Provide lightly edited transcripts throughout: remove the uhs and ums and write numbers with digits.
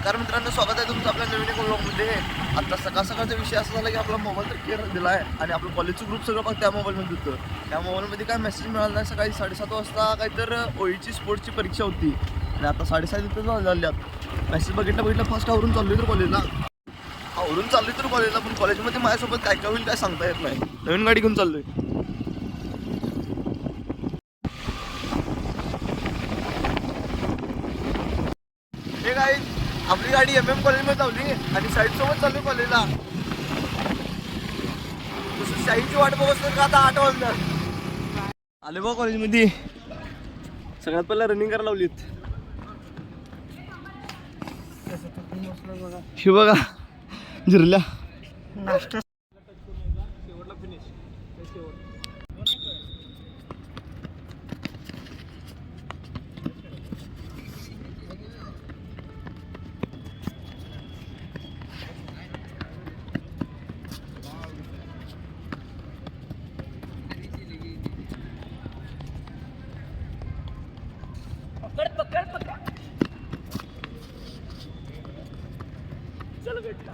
नमस्कार मित्रांनो, स्वागत आहे तुमचं आपल्या नवीन व्लॉगमध्ये. आता सकाळचा विषय असा झाला की आपला मोबाईल तर क्लिअर दिला आहे आणि आपलं कॉलेजचं ग्रुप सगळं बघ त्या मोबाईलमध्ये होतं. त्या मोबाईलमध्ये काय मेसेज मिळाला नाही. सकाळी 7:30 वाजता काहीतर ओईची स्पोर्ट्सची परीक्षा होती आणि आता 7:30 इथं झाल्यात. मेसेज बघितलं फर्स्ट आवरून चाललोय तर कॉलेजला पण कॉलेजमध्ये माझ्यासोबत काय होईल काय सांगता येत नाही. नवीन गाडी घेऊन चाललोय. हे काय आपली गाडी MM कॉलेजमध्ये लावली आणि साईडसोबत चालू कॉलेजला. तसं शाहीची वाट बघत का आता 8 वाजता आले बघ कॉलेजमध्ये. सगळ्यात पहिला रनिंग करायला लावलीत. हे बघा जिरल्या नाश्ता पकड चल बेटा.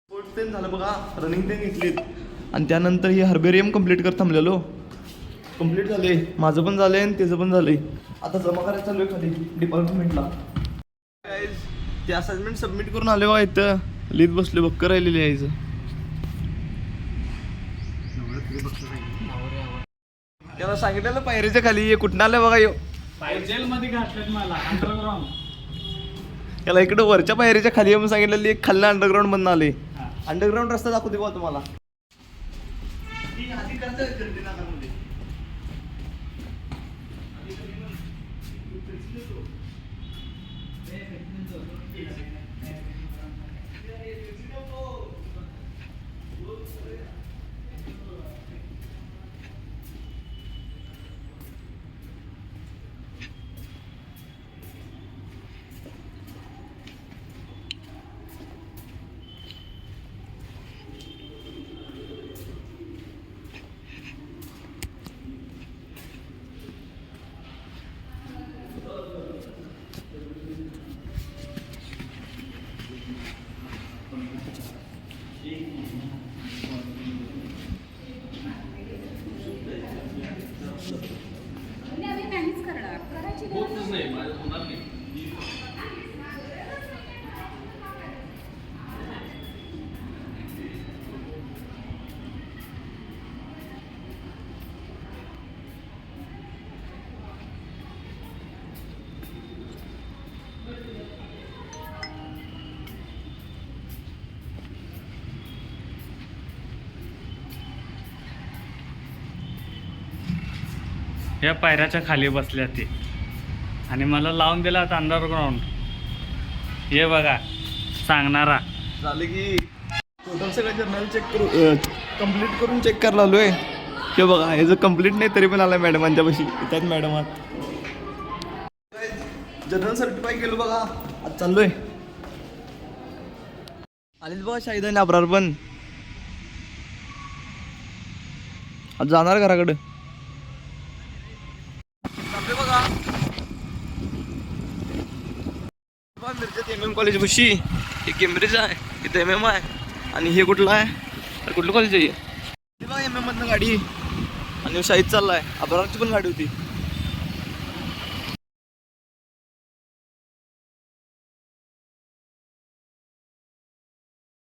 स्पोर्ट्स तेन झालं बघा, रनिंग तेन घेतलीत आणि त्यानंतर ही हर्बेरियम कंप्लीट कर थांबलेलो. कंप्लीट झाले, माझं पण झालंय आणि त्याचं पण झालंय. आता जमा करायचं चालू आहे खाली डिपार्टमेंटला. ते असाइनमेंट सबमिट करून आले बघा. इथं लिहित बसले बक्क राहिलेली यायचं. त्याला सांगितलेलं पायरीच्या खाली कुठं आलं बघा. जेलमध्ये घातलेत मला अंडरग्राऊंड. याला इकडं वरच्या पायरीच्या खाली येऊन सांगितलेली एक खाल्लं अंडरग्राऊंड मधून आले. अंडरग्राऊंड रस्ता दाखवते बघा तुम्हाला. या पायऱ्याच्या खाली बसल्या ते आणि मला लावून दिला अंडरग्राऊंड. हे बघा सांगणारा झालं की टोटल सगळं जर्नल चेक करू कंप्लीट करून चेक करायला आलोय. हे बघा हे जर कंप्लीट नाही तरी पण आलाय मॅडमांच्या पाशी. त्यात मॅडम जर्नल सर्टिफाय केलं बघा. आज चाललोय. आलीच बघा शाहिद आणि अब्रार पण. आज जाणार घराकडं. मिरजेत MM कॉलेज बशी. हे केम्ब्रिज आहे, इथं MM आहे आणि हे कुठलं आहे, कुठलं कॉलेज आहे. MM मधनं गाडी आणि शाहीद चाललाय. अब्रारची पण गाडी होती.